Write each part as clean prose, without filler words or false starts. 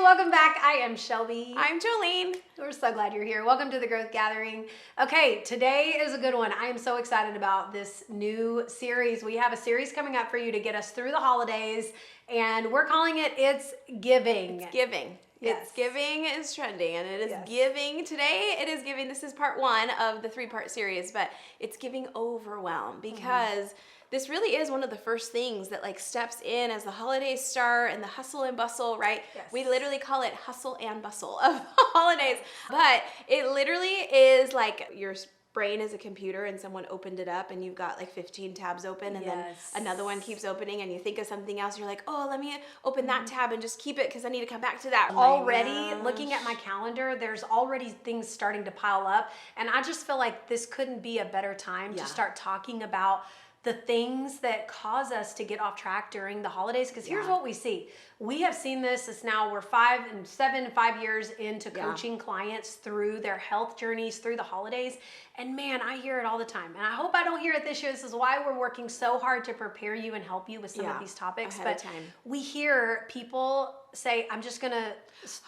welcome back. I am Shelby. I'm Jouleen. We're so glad you're here. Welcome to the Growth Gathering. Okay, today is a good one. I am so excited about this new series. We have a series coming up for you to get us through the holidays, and we're calling it It's Giving. It's giving. Yes. It's giving is trending, and it is Yes. giving. Today it is giving. This is part one of the 3-part series, but it's giving overwhelm because this really is one of the first things that like steps in as the holidays start and the hustle and bustle, right? Yes. We literally call it hustle and bustle of holidays, but it literally is like your brain is a computer and someone opened it up and you've got like 15 tabs open and then another one keeps opening and you think of something else. You're like, oh, let me open that tab and just keep it because I need to come back to that. Already looking at my calendar, there's already things starting to pile up, and I just feel like this couldn't be a better time to start talking about the things that cause us to get off track during the holidays. Because here's what we see. We have seen this. It's now we're 5 years into coaching clients through their health journeys through the holidays. And man, I hear it all the time. And I hope I don't hear it this year. This is why we're working so hard to prepare you and help you with some of these topics. But we hear people say, I'm just going to it's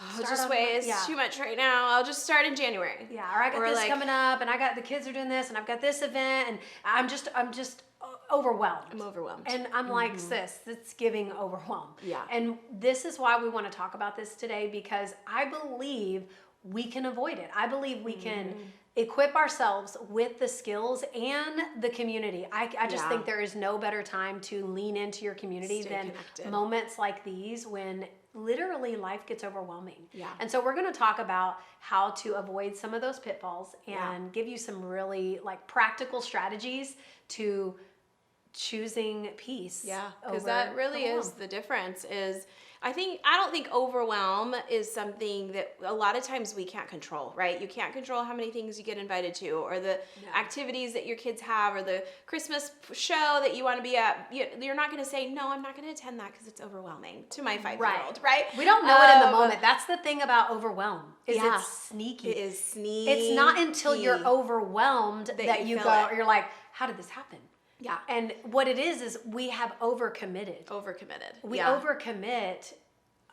too much right now. I'll just start in January. Yeah, or I got this coming up and I got the kids are doing this and I've got this event and I'm just overwhelmed. I'm overwhelmed. And I'm like, sis, it's giving overwhelm. Yeah. And this is why we want to talk about this today, because I believe we can avoid it. I believe we can equip ourselves with the skills and the community. I just think there is no better time to lean into your community than moments like these when literally life gets overwhelming. Yeah. And so we're going to talk about how to avoid some of those pitfalls and give you some really like practical strategies to choosing peace. Yeah, because that really is the difference. I don't think overwhelm is something that a lot of times we can't control, right? You can't control how many things you get invited to or the activities that your kids have or the Christmas show that you want to be at. You're not going to say, no, I'm not going to attend that because it's overwhelming to my 5-year-old, right? We don't know it in the moment. That's the thing about overwhelm. It's sneaky. It is sneaky. It's not until you're overwhelmed that you go, or you're like, how did this happen? Yeah. And what it is we have overcommitted. We overcommit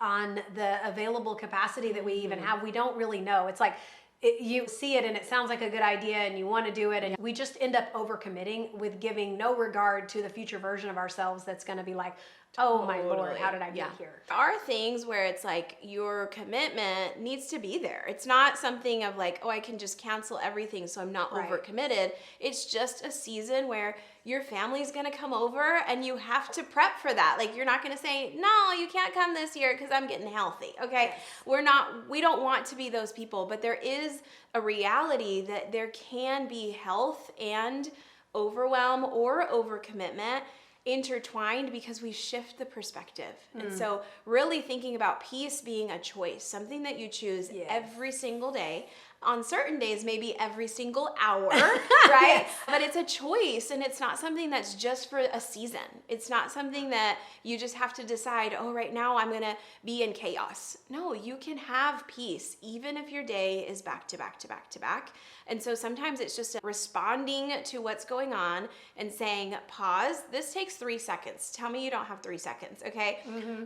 on the available capacity that we even have. We don't really know. It's like you see it and it sounds like a good idea and you want to do it, and we just end up overcommitting with giving no regard to the future version of ourselves that's going to be like, oh my Lord, how did I get here? There are things where it's like your commitment needs to be there. It's not something of like, oh, I can just cancel everything so I'm not overcommitted. It's just a season where your family's going to come over and you have to prep for that. Like you're not going to say, no, you can't come this year because I'm getting healthy. Okay. Yes. We don't want to be those people, but there is a reality that there can be health and overwhelm or overcommitment intertwined because we shift the perspective. And so really thinking about peace being a choice, something that you choose every single day. On certain days, maybe every single hour, right? But it's a choice, and it's not something that's just for a season. It's not something that you just have to decide, oh, right now I'm going to be in chaos. No, you can have peace, even if your day is back to back to back to back. And so sometimes it's just responding to what's going on and saying, pause. This takes 3 seconds. Tell me you don't have 3 seconds, okay?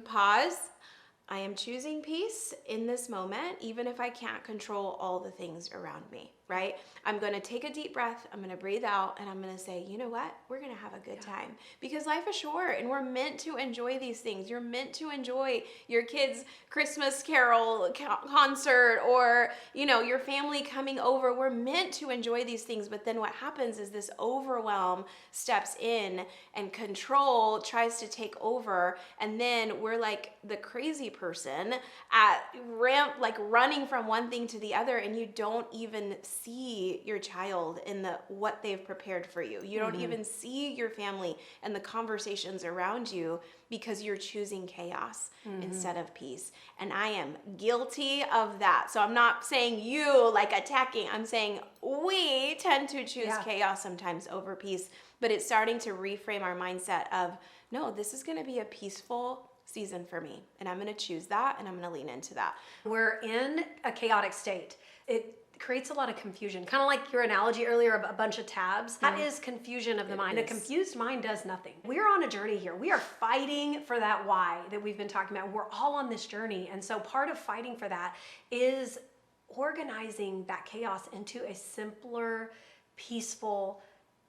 Pause. I am choosing peace in this moment, even if I can't control all the things around me, right? I'm going to take a deep breath. I'm going to breathe out and I'm going to say, you know what? We're going to have a good time because life is short and we're meant to enjoy these things. You're meant to enjoy your kids' Christmas carol concert or, your family coming over. We're meant to enjoy these things. But then what happens is this overwhelm steps in and control tries to take over. And then we're like the crazy person running from one thing to the other, and you don't even see your child in what they've prepared for you. You don't even see your family and the conversations around you because you're choosing chaos instead of peace. And I am guilty of that. So I'm not saying you like attacking. I'm saying we tend to choose chaos sometimes over peace, but it's starting to reframe our mindset of, no, this is going to be a peaceful season for me, and I'm going to choose that, and I'm going to lean into that. We're in a chaotic state. It creates a lot of confusion. Kind of like your analogy earlier of a bunch of tabs. That is confusion of the mind. A confused mind does nothing. We're on a journey here. We are fighting for that why that we've been talking about. We're all on this journey. And so part of fighting for that is organizing that chaos into a simpler, peaceful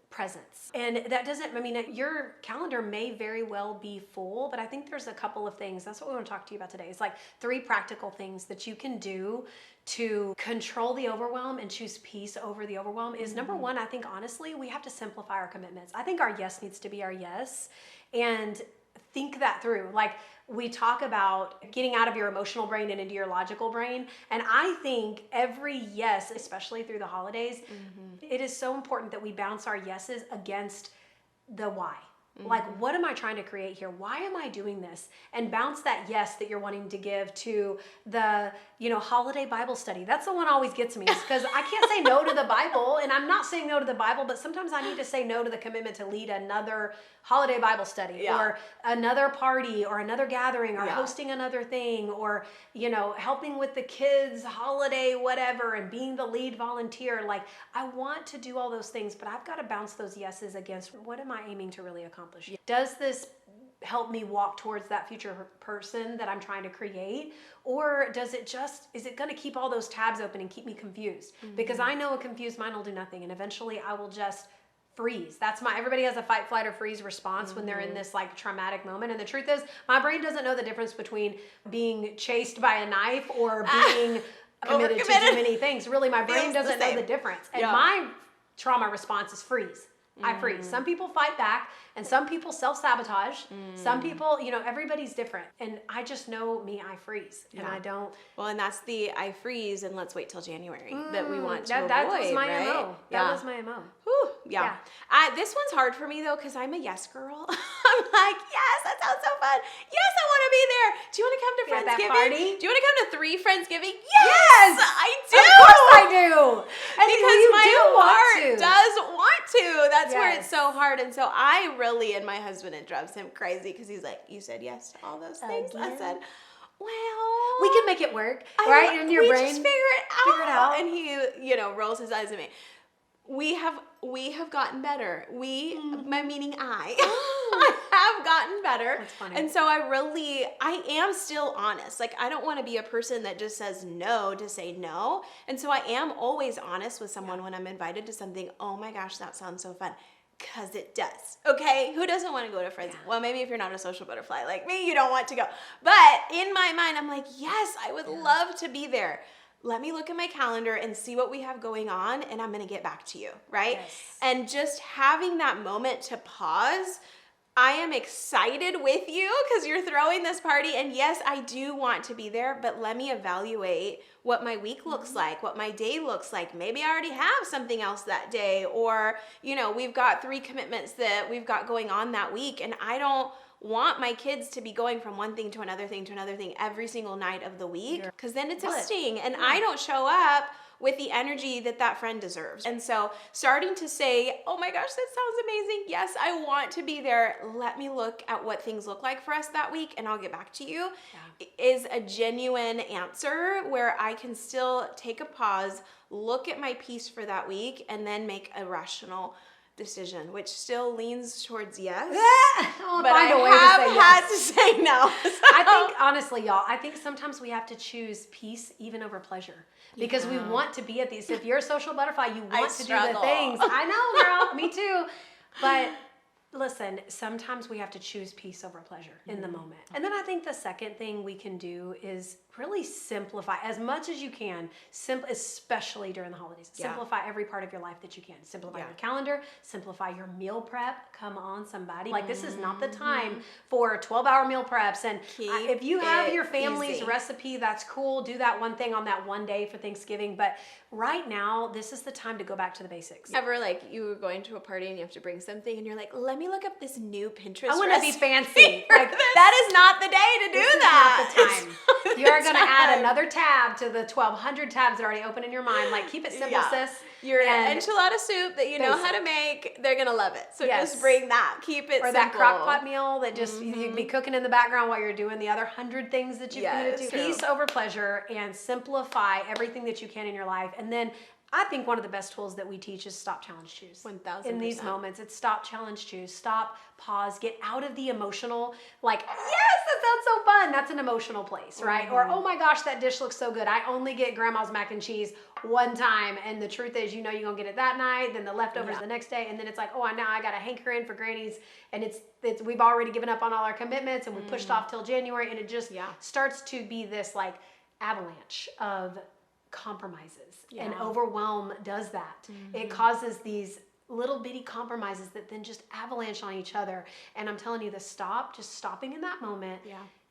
presence. And that doesn't, I mean, your calendar may very well be full, but I think there's a couple of things. That's what we want to talk to you about today. It's like 3 practical things that you can do to control the overwhelm and choose peace over the overwhelm. Is number 1, I think honestly, we have to simplify our commitments. I think our yes needs to be our yes, and think that through. Like, we talk about getting out of your emotional brain and into your logical brain. And I think every yes, especially through the holidays, it is so important that we bounce our yeses against the why. Like, what am I trying to create here? Why am I doing this? And bounce that yes that you're wanting to give to the, holiday Bible study. That's the one always gets me, because I can't say no to the Bible. And I'm not saying no to the Bible, but sometimes I need to say no to the commitment to lead another holiday Bible study or another party or another gathering or hosting another thing or, helping with the kids' holiday, whatever, and being the lead volunteer. Like, I want to do all those things, but I've got to bounce those yeses against what am I aiming to really accomplish? Does this help me walk towards that future person that I'm trying to create? Or is it going to keep all those tabs open and keep me confused? Because I know a confused mind will do nothing, and eventually I will just freeze. Everybody has a fight, flight, or freeze response when they're in this like traumatic moment. And the truth is, my brain doesn't know the difference between being chased by a knife or being committed to too many things. Really, my brain doesn't know the difference. And my trauma response is freeze. I freeze. Some people fight back, and some people self-sabotage. Some people, everybody's different. And I just know me, I freeze. And I don't. Well, and that's the I freeze and let's wait till January that we want to avoid, that was my right? MO. That was my MO. Whew, yeah. This one's hard for me though, because I'm a yes girl. I'm like, yes, that sounds so fun. Yes, I want to be there. Do you want to come to Friendsgiving? Party? Do you want to come to 3 Friendsgiving? Yes, I do. Of course I do. And because my heart does want to. That's where Yes. it's so hard. And so I really, and my husband, it drives him crazy because he's like, you said yes to all those things. I said, well, we can make it work, right? In your brain, just figure it out. And he, rolls his eyes at me. We have gotten better. Meaning I have gotten better. That's funny. And so I am still honest. Like, I don't want to be a person that just says no to say no. And so I am always honest with someone when I'm invited to something. Oh my gosh, that sounds so fun. Because it does. Okay? Who doesn't want to go to Friends? Well, maybe if you're not a social butterfly like me, you don't want to go. But in my mind, I'm like, yes, I would love to be there. Let me look at my calendar and see what we have going on, and I'm going to get back to you, right? Yes. And just having that moment to pause, I am excited with you because you're throwing this party, and yes, I do want to be there, but let me evaluate what my week looks like, what my day looks like. Maybe I already have something else that day, or, we've got 3 commitments that we've got going on that week, and I don't want my kids to be going from one thing to another thing to another thing every single night of the week, because then it's exhausting, and I don't show up with the energy that friend deserves. And so starting to say, oh my gosh, that sounds amazing. Yes, I want to be there. Let me look at what things look like for us that week, and I'll get back to you, is a genuine answer where I can still take a pause, look at my piece for that week, and then make a rational decision, which still leans towards yes. But I have had to say no. So. I think, honestly, y'all, sometimes we have to choose peace even over pleasure, because we want to be at these. If you're a social butterfly, you want to do the things. I know, girl, me too. But listen, sometimes we have to choose peace over pleasure in the moment. And then I think the second thing we can do is really simplify as much as you can, especially during the holidays. Simplify every part of your life that you can. Simplify your calendar, simplify your meal prep. Come on, somebody. Like, this is not the time for 12-hour meal preps. And if you have your family's recipe, that's cool. Do that one thing on that one day for Thanksgiving. But right now, this is the time to go back to the basics. Ever, like, you were going to a party and you have to bring something and you're like, let me look up this new Pinterest I want to be fancy. Like, that is not the day to do that. Not the time. You are are going to add another tab to the 1,200 tabs that are already open in your mind. Like, keep it simple, sis. Your enchilada soup that you know how to make, they're going to love it. So just bring that. Keep it simple. Or that crock pot meal that just you'd be cooking in the background while you're doing the other 100 things that you're going to do. Peace over pleasure, and simplify everything that you can in your life. And then I think one of the best tools that we teach is stop, challenge, choose. 1,000%. In these moments, it's stop, challenge, choose. Stop, pause, get out of the emotional, like, yes, that sounds so fun. That's an emotional place, right? Or, oh my gosh, that dish looks so good. I only get grandma's mac and cheese one time. And the truth is, you know, you're going to get it that night, then the leftovers the next day. And then it's like, oh, now I got to hanker in for granny's. And it's we've already given up on all our commitments and we pushed off till January. And it just starts to be this like avalanche of compromises. And overwhelm does that. It causes these little bitty compromises that then just avalanche on each other. And I'm telling you, just stopping in that moment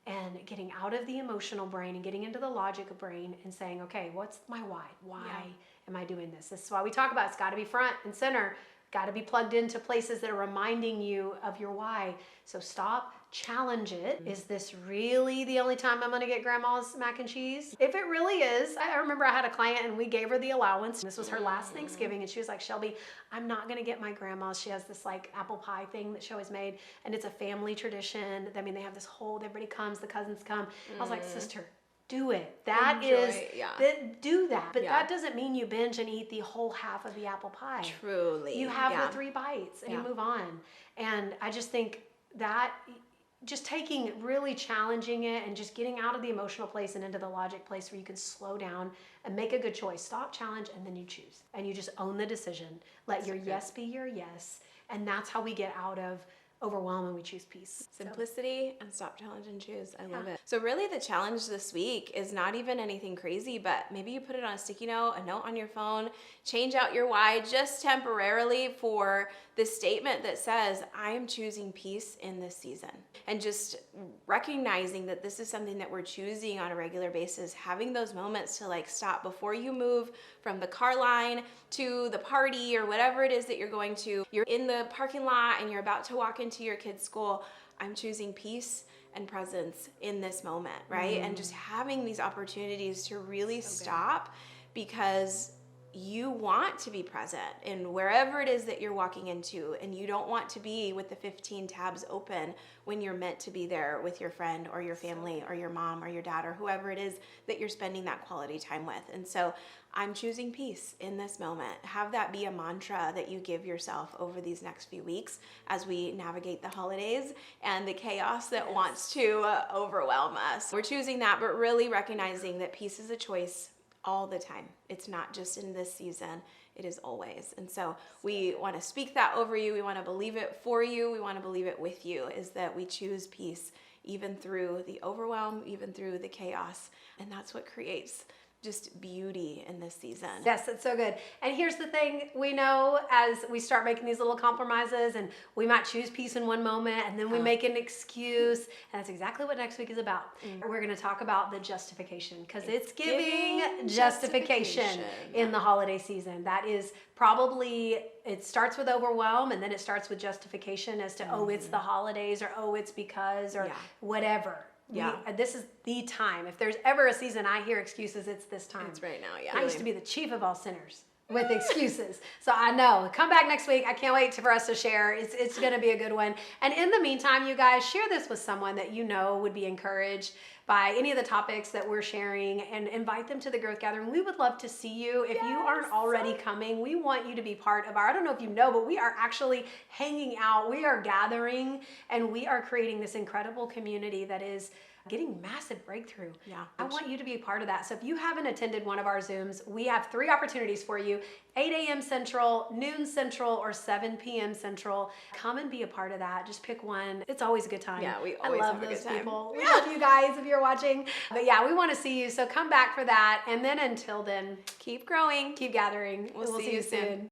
and getting out of the emotional brain and getting into the logic of brain and saying, okay, what's my why? Why am I doing this? This is why we talk about it's got to be front and center. Got to be plugged into places that are reminding you of your why. So stop, challenge it. Is this really the only time I'm going to get grandma's mac and cheese? If it really is, I remember I had a client and we gave her the allowance. This was her last Thanksgiving and she was like, Shelby, I'm not going to get my grandma's. She has this like apple pie thing that she always made and it's a family tradition. I mean, they have this whole, everybody comes, the cousins come. I was like, sister, do it. Do that. But that doesn't mean you binge and eat the whole half of the apple pie. Truly. You have the 3 bites and you move on. And I just think that just really challenging it and just getting out of the emotional place and into the logic place where you can slow down and make a good choice. Stop, challenge, and then you choose. And you just own the decision. Let your yes be your yes. And that's how we get out of overwhelm and we choose peace. Simplicity and stop, challenge, and choose. I love it. So really the challenge this week is not even anything crazy, but maybe you put it on a sticky note, a note on your phone, change out your why just temporarily for the statement that says, I am choosing peace in this season. And just recognizing that this is something that we're choosing on a regular basis, having those moments to like stop before you move from the car line to the party or whatever it is that you're going to. You're in the parking lot and you're about to walk into your kid's school. I'm choosing peace and presence in this moment, right? And just having these opportunities to really stop because you want to be present in wherever it is that you're walking into, and you don't want to be with the 15 tabs open when you're meant to be there with your friend or your family or your mom or your dad or whoever it is that you're spending that quality time with. And so I'm choosing peace in this moment. Have that be a mantra that you give yourself over these next few weeks as we navigate the holidays and the chaos that wants to overwhelm us. We're choosing that, but really recognizing that peace is a choice all the time. It's not just in this season, it is always. And so we want to speak that over you. We want to believe it for you. We want to believe it with you, is that we choose peace even through the overwhelm, even through the chaos. And that's what creates just beauty in this season. Yes, it's so good. And here's the thing, we know as we start making these little compromises and we might choose peace in one moment and then we make an excuse, and that's exactly what next week is about. We're going to talk about the justification, because it's giving justification in the holiday season. That is probably, it starts with overwhelm and then it starts with justification as to, oh, it's the holidays, or oh, it's because, or whatever. This is the time. If there's ever a season I hear excuses, it's this time. It's right now, I used to be the chief of all sinners with excuses. So I know. Come back next week. I can't wait for us to share. It's going to be a good one. And in the meantime, you guys, share this with someone that you know would be encouraged by any of the topics that we're sharing, and invite them to the Growth Gathering. We would love to see you. If you aren't already coming, we want you to be part of our, I don't know if you know, but we are actually hanging out. We are gathering and we are creating this incredible community that is getting massive breakthrough. I want you to be a part of that. So if you haven't attended one of our Zooms, we have 3 opportunities for you: 8 a.m. Central, noon Central, or 7 p.m. Central. Come and be a part of that. Just pick one. It's always a good time. Yeah, we always have a good time. People. We love you guys if you're watching. But yeah, we want to see you. So come back for that. And then until then, keep growing, keep gathering. We'll see you soon.